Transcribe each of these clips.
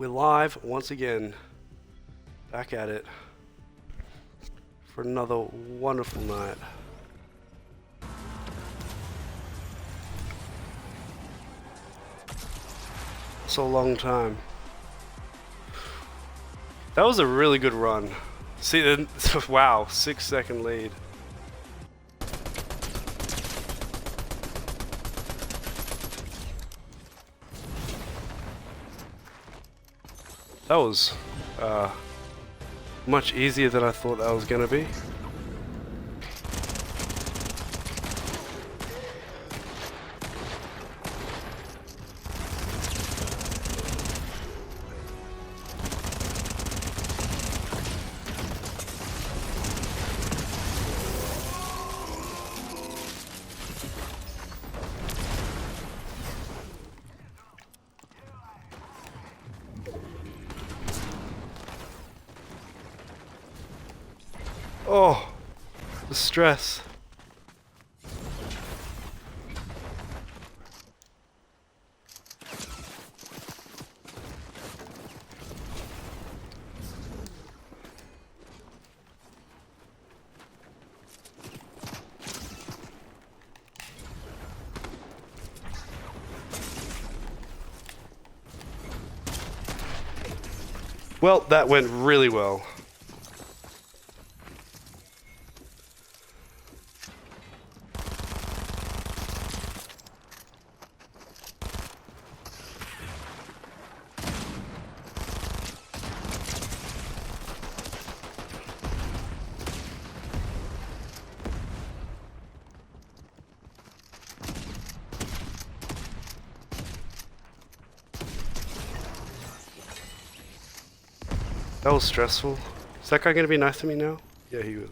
We're live once again. Back at it for another wonderful night. So long time. That was a really good run. See, wow, 6-second lead. That was much easier than I thought that was gonna be. Oh, the stress. Well, that went really well. That was stressful. Is that guy gonna be nice to me now? Yeah, he will.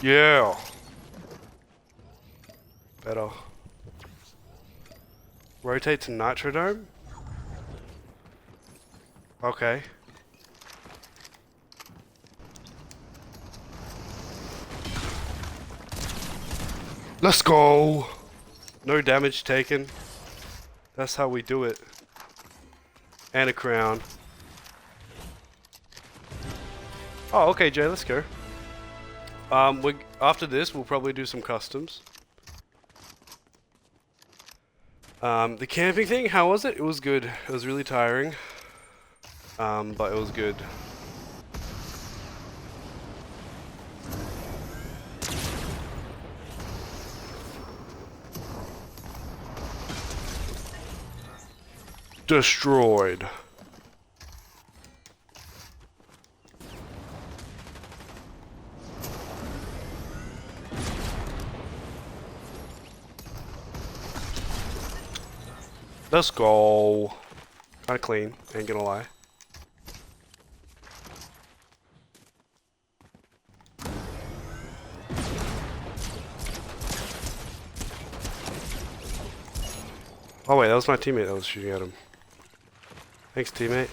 Yeah. Better. Rotate to Nitrodome? Okay. Let's go! No damage taken. That's how we do it. And a crown. Oh, okay, Jay, let's go. After this, we'll probably do some customs. The camping thing, how was it? It was good. It was really tiring. But it was good. Destroyed. Let's go. Kinda clean, ain't gonna lie. Oh wait, that was my teammate that was shooting at him. Thanks, teammate.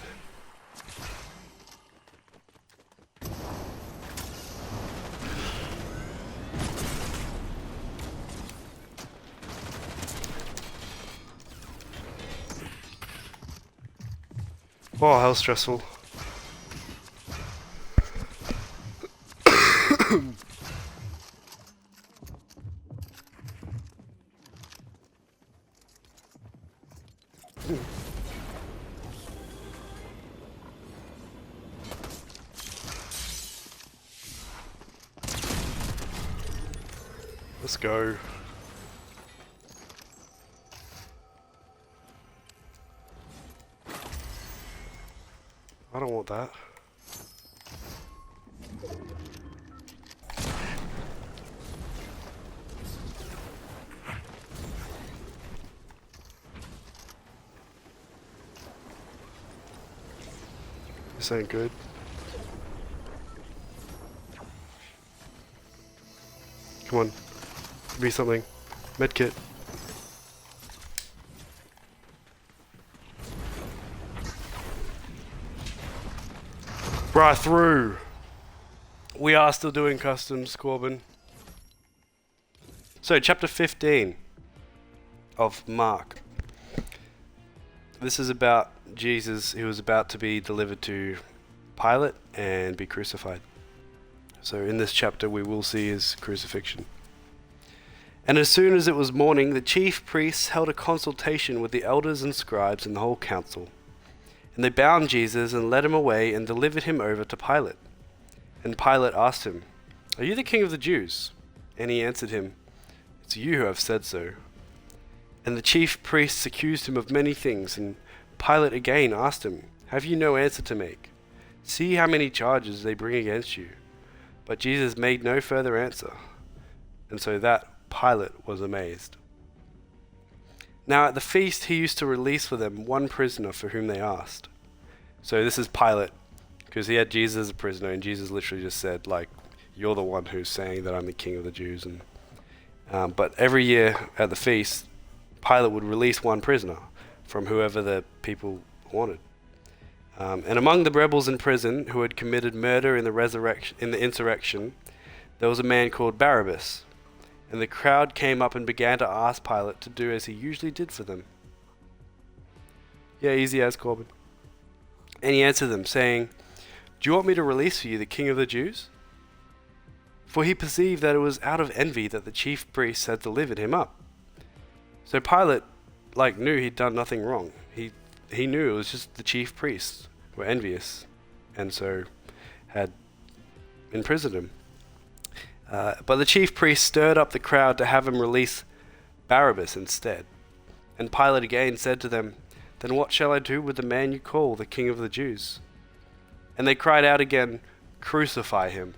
Oh, how stressful. Let's go. I don't want that. This ain't good. Come on. Be something. Medkit. Right through. We are still doing customs, Corbin. So, chapter 15 of Mark. This is about Jesus who was about to be delivered to Pilate and be crucified. So in this chapter we will see his crucifixion. And as soon as it was morning, the chief priests held a consultation with the elders and scribes and the whole council. And they bound Jesus and led him away and delivered him over to Pilate. And Pilate asked him, "Are you the king of the Jews?" And he answered him, "It's you who have said so." And the chief priests accused him of many things, and Pilate again asked him, "Have you no answer to make? See how many charges they bring against you." But Jesus made no further answer, and so that Pilate was amazed. Now at the feast he used to release for them one prisoner for whom they asked. So this is Pilate, because he had Jesus as a prisoner, and Jesus literally just said, like, "You're the one who's saying that I'm the king of the Jews." And but every year at the feast, Pilate would release one prisoner from whoever the people wanted. And among the rebels in prison who had committed murder in the insurrection, there was a man called Barabbas. And the crowd came up and began to ask Pilate to do as he usually did for them. Yeah, easy as, Corbin. And he answered them, saying, "Do you want me to release for you the king of the Jews?" For he perceived that it was out of envy that the chief priests had delivered him up. So Pilate, knew he'd done nothing wrong. He knew it was just the chief priests were envious, and so had imprisoned him. But the chief priests stirred up the crowd to have him release Barabbas instead. And Pilate again said to them, "Then what shall I do with the man you call the king of the Jews?" And they cried out again, "Crucify him."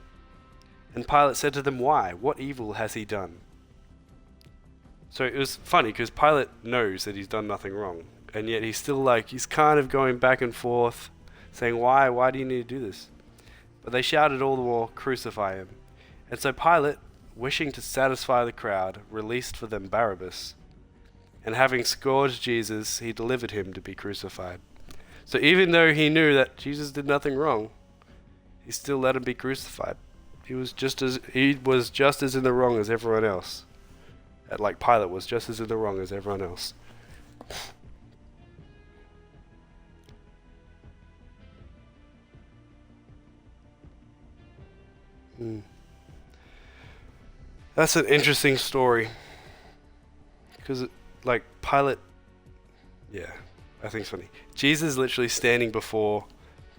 And Pilate said to them, "Why? What evil has he done?" So it was funny because Pilate knows that he's done nothing wrong, and yet he's still he's kind of going back and forth, saying, why do you need to do this? But they shouted all the more, "Crucify him." And so Pilate, wishing to satisfy the crowd, released for them Barabbas. And having scourged Jesus, he delivered him to be crucified. So even though he knew that Jesus did nothing wrong, he still let him be crucified. He was just as in the wrong as everyone else. Pilate was just as in the wrong as everyone else. That's an interesting story. Because, Pilate... Yeah, I think it's funny. Jesus is literally standing before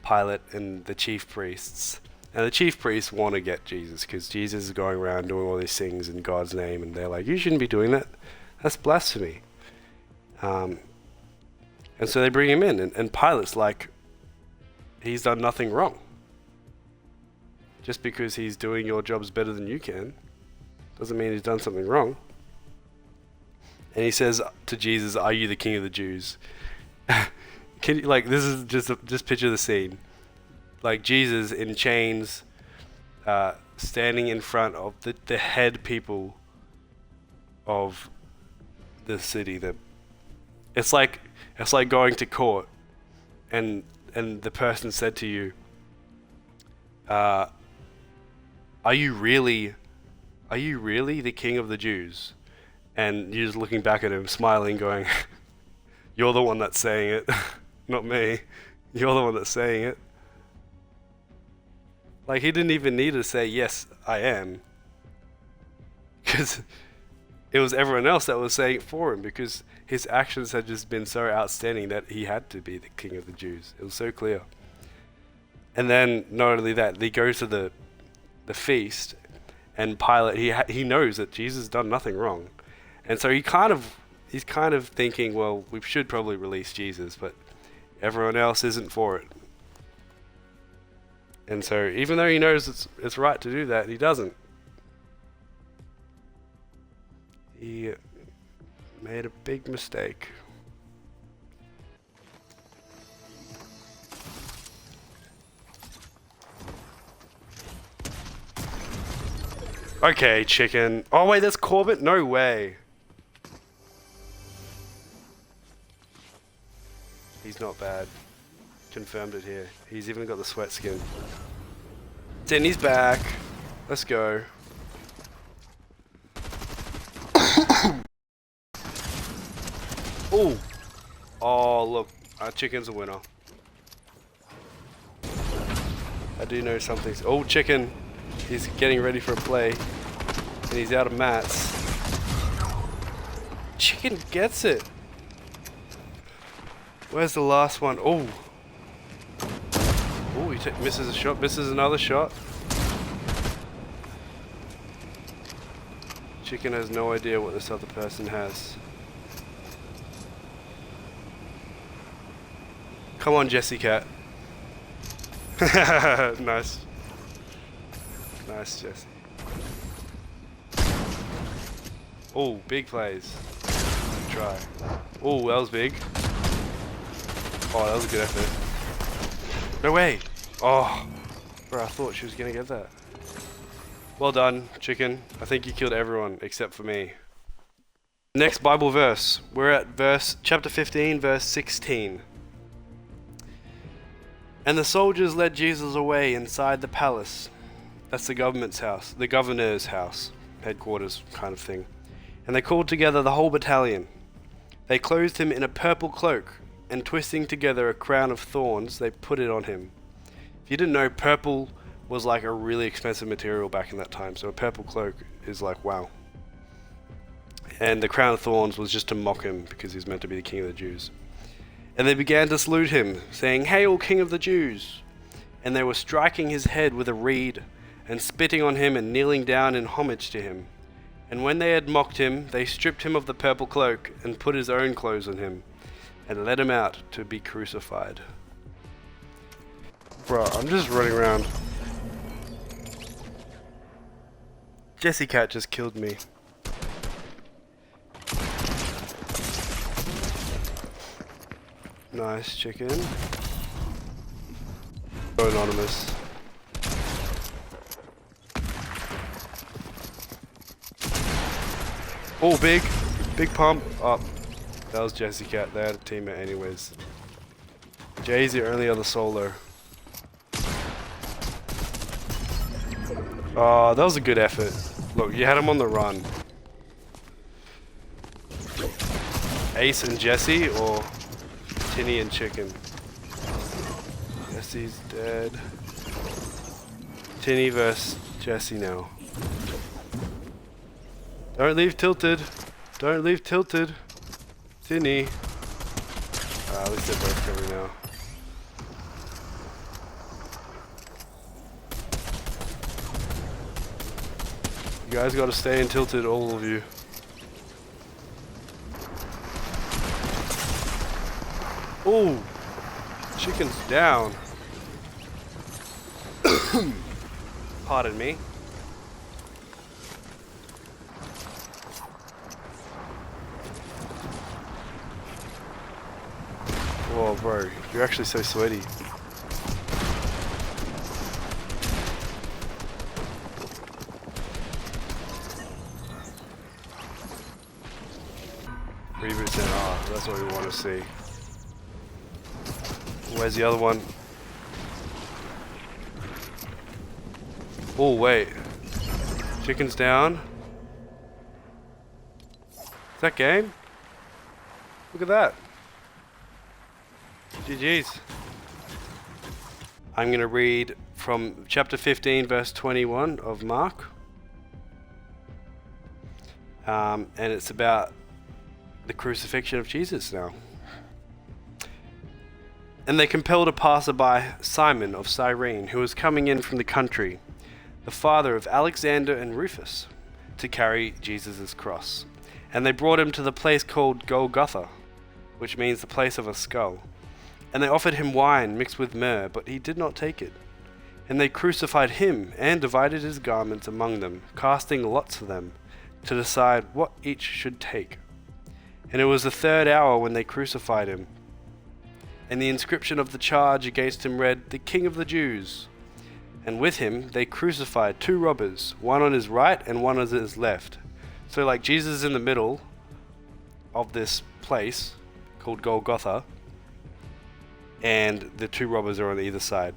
Pilate and the chief priests. And the chief priests want to get Jesus, because Jesus is going around doing all these things in God's name, and they're like, "You shouldn't be doing that. That's blasphemy." And so they bring him in, and Pilate's like, he's done nothing wrong. Just because he's doing your jobs better than you can, doesn't mean he's done something wrong. And he says to Jesus, "Are you the king of the Jews?" Can you, this is just picture the scene. Jesus in chains, standing in front of the head people of the city. It's like going to court, and the person said to you, "Are you really the king of the Jews?" And you're just looking back at him, smiling, going, "You're the one that's saying it, not me. You're the one that's saying it." He didn't even need to say, "Yes, I am." Because it was everyone else that was saying it for him, because his actions had just been so outstanding that he had to be the king of the Jews. It was so clear. And then, not only that, they go to the feast, and Pilate, he knows that Jesus has done nothing wrong. And so he's kind of thinking, well, we should probably release Jesus, but everyone else isn't for it. And so, even though he knows it's right to do that, he doesn't. He made a big mistake. Okay, chicken. Oh wait, that's Corbett? No way. He's not bad. Confirmed it here. He's even got the sweat skin. Denny's back. Let's go. Oh! Oh, look. Our chicken's a winner. I do know something. Oh, chicken. He's getting ready for a play. And he's out of mats. Chicken gets it. Where's the last one? Oh. Oh, he misses a shot. Misses another shot. Chicken has no idea what this other person has. Come on, Jesse Cat. Nice. Nice, Jesse. Oh, big plays. Good try. Oh, that was big. Oh, that was a good effort. No way. Oh, bro, I thought she was gonna get that. Well done, chicken. I think you killed everyone except for me. Next Bible verse. We're at chapter 15, verse 16. And the soldiers led Jesus away inside the palace. That's the government's house, the governor's house, headquarters kind of thing. And they called together the whole battalion. They clothed him in a purple cloak, and twisting together a crown of thorns, they put it on him. If you didn't know, purple was like a really expensive material back in that time, so a purple cloak is like, wow. And the crown of thorns was just to mock him, because he's meant to be the king of the Jews. And they began to salute him, saying, "Hail, King of the Jews!" And they were striking his head with a reed, and spitting on him and kneeling down in homage to him. And when they had mocked him, they stripped him of the purple cloak, and put his own clothes on him, and led him out to be crucified. Bro, I'm just running around. Jesse Cat just killed me. Nice chicken. So anonymous. Oh, big pump up. That was Jesse Cat. They had a teammate anyways. Jay's the only other solo. Oh, that was a good effort. Look, you had him on the run. Ace and Jesse, or Tinny and Chicken? Jesse's dead. Tinny versus Jesse now. Don't leave tilted. Don't leave tilted. Tinny. At least they're both coming now. You guys gotta stay in tilted, all of you. Oh! Chicken's down. Pardon me. Whoa, bro, you're actually so sweaty. Reboot said, oh, that's what we want to see. Where's the other one? Oh, wait. Chicken's down. Is that game? Look at that. GG's. I'm going to read from chapter 15, verse 21 of Mark. And it's about the crucifixion of Jesus now. And they compelled a passerby, Simon of Cyrene, who was coming in from the country, the father of Alexander and Rufus, to carry Jesus' cross. And they brought him to the place called Golgotha, which means the place of a skull. And they offered him wine mixed with myrrh, but he did not take it. And they crucified him and divided his garments among them, casting lots for them, to decide what each should take. And it was the third hour when they crucified him. And the inscription of the charge against him read, "The King of the Jews." And with him they crucified two robbers, one on his right and one on his left. So like Jesus is in the middle of this place called Golgotha. and the two robbers are on either side.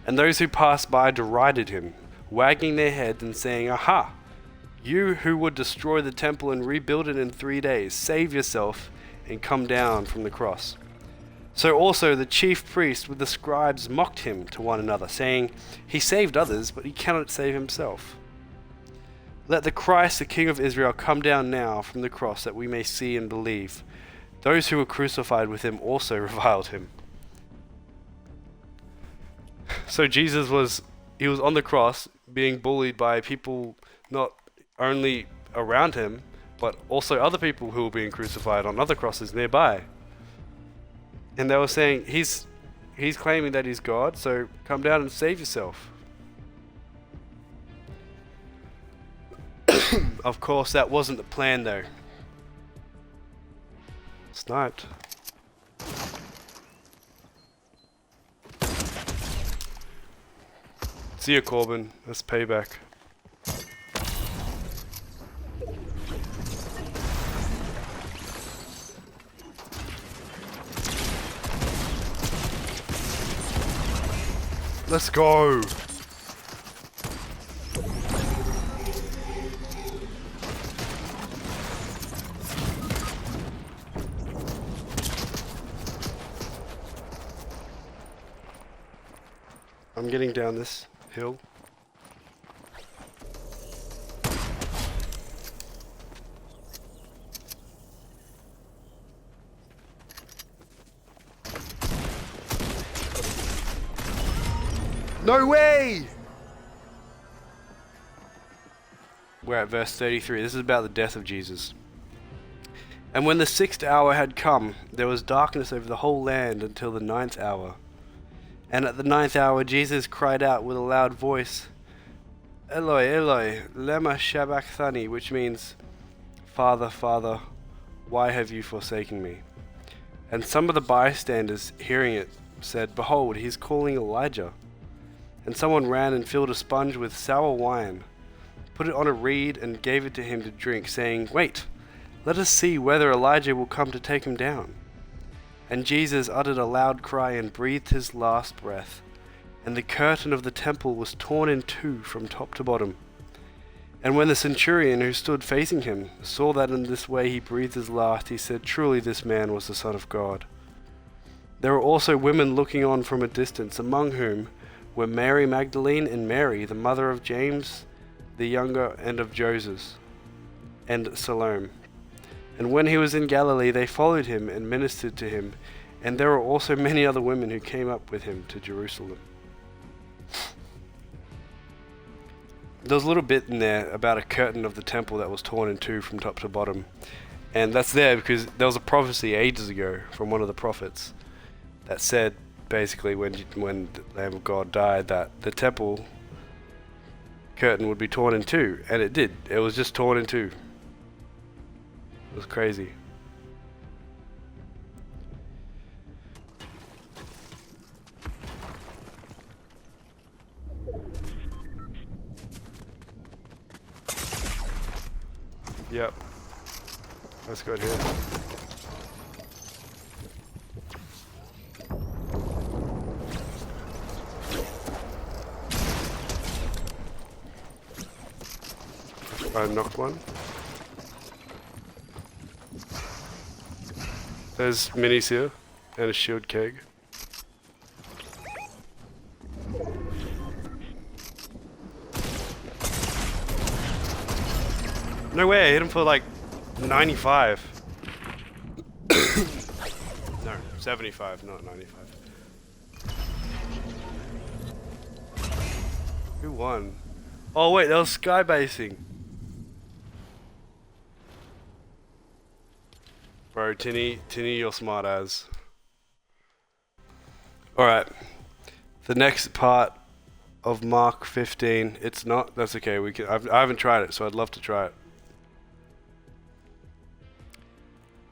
And those who passed by derided him, wagging their heads and saying, "Aha! You who would destroy the temple and rebuild it in 3 days, save yourself and come down from the cross." So also the chief priests with the scribes mocked him to one another, saying, "He saved others, but he cannot save himself. Let the Christ, the King of Israel, come down now from the cross, that we may see and believe." Those who were crucified with him also reviled him. So Jesus was on the cross being bullied by people not only around him, but also other people who were being crucified on other crosses nearby. And they were saying, he's claiming that he's God, so come down and save yourself. Of course, that wasn't the plan though. Sniped. See ya, Corbin. That's payback. Let's go. I'm getting down this hill. No way! We're at verse 33. This is about the death of Jesus. "And when the 6th hour had come, there was darkness over the whole land until the 9th hour. And at the 9th hour Jesus cried out with a loud voice, 'Eloi, Eloi, lema sabachthani,' which means, 'Father, Father, why have you forsaken me?' And some of the bystanders, hearing it, said, 'Behold, he's calling Elijah.' And someone ran and filled a sponge with sour wine, put it on a reed, and gave it to him to drink, saying, 'Wait, let us see whether Elijah will come to take him down.' And Jesus uttered a loud cry and breathed his last breath, and the curtain of the temple was torn in two from top to bottom. And when the centurion who stood facing him saw that in this way he breathed his last, he said, 'Truly this man was the Son of God.' There were also women looking on from a distance, among whom were Mary Magdalene and Mary, the mother of James the younger and of Joseph, and Salome. And when he was in Galilee, they followed him and ministered to him, and there were also many other women who came up with him to Jerusalem." There was a little bit in there about a curtain of the temple that was torn in two from top to bottom. And that's there because there was a prophecy ages ago from one of the prophets that said, basically, when the Lamb of God died, that the temple curtain would be torn in two. And it did. It was just torn in two. It was crazy. Yep. Let's go here. I knocked one. There's minis here and a shield keg. No way, I hit him for like 95. No, 75, not 95. Who won? Oh wait, that was sky basing. Bro, Tinny, you're smart as. Alright. The next part of Mark 15. It's not, that's okay, I haven't tried it, so I'd love to try it.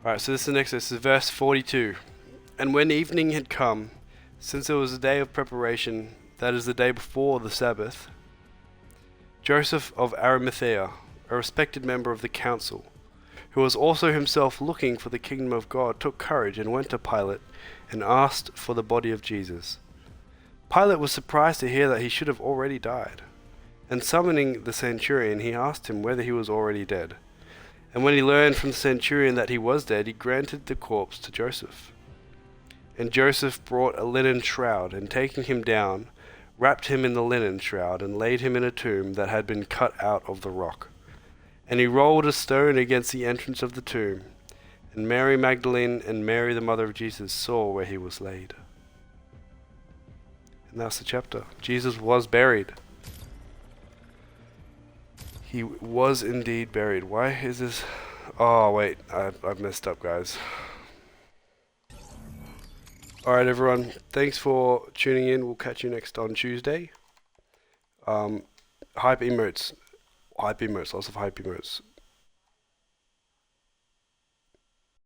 Alright, so this is verse 42. "And when evening had come, since it was a day of preparation, that is the day before the Sabbath, Joseph of Arimathea, a respected member of the council, who was also himself looking for the kingdom of God, took courage and went to Pilate and asked for the body of Jesus. Pilate was surprised to hear that he should have already died. And summoning the centurion, he asked him whether he was already dead. And when he learned from the centurion that he was dead, he granted the corpse to Joseph. And Joseph brought a linen shroud, and taking him down, wrapped him in the linen shroud, and laid him in a tomb that had been cut out of the rock. And he rolled a stone against the entrance of the tomb. And Mary Magdalene and Mary the mother of Jesus saw where he was laid. And that's the chapter. Jesus was buried. He was indeed buried. Why is this? Oh, wait. I've messed up, guys. Alright, everyone. Thanks for tuning in. We'll catch you next on Tuesday. Hype emotes. Hype emotes. Lots of hype emotes.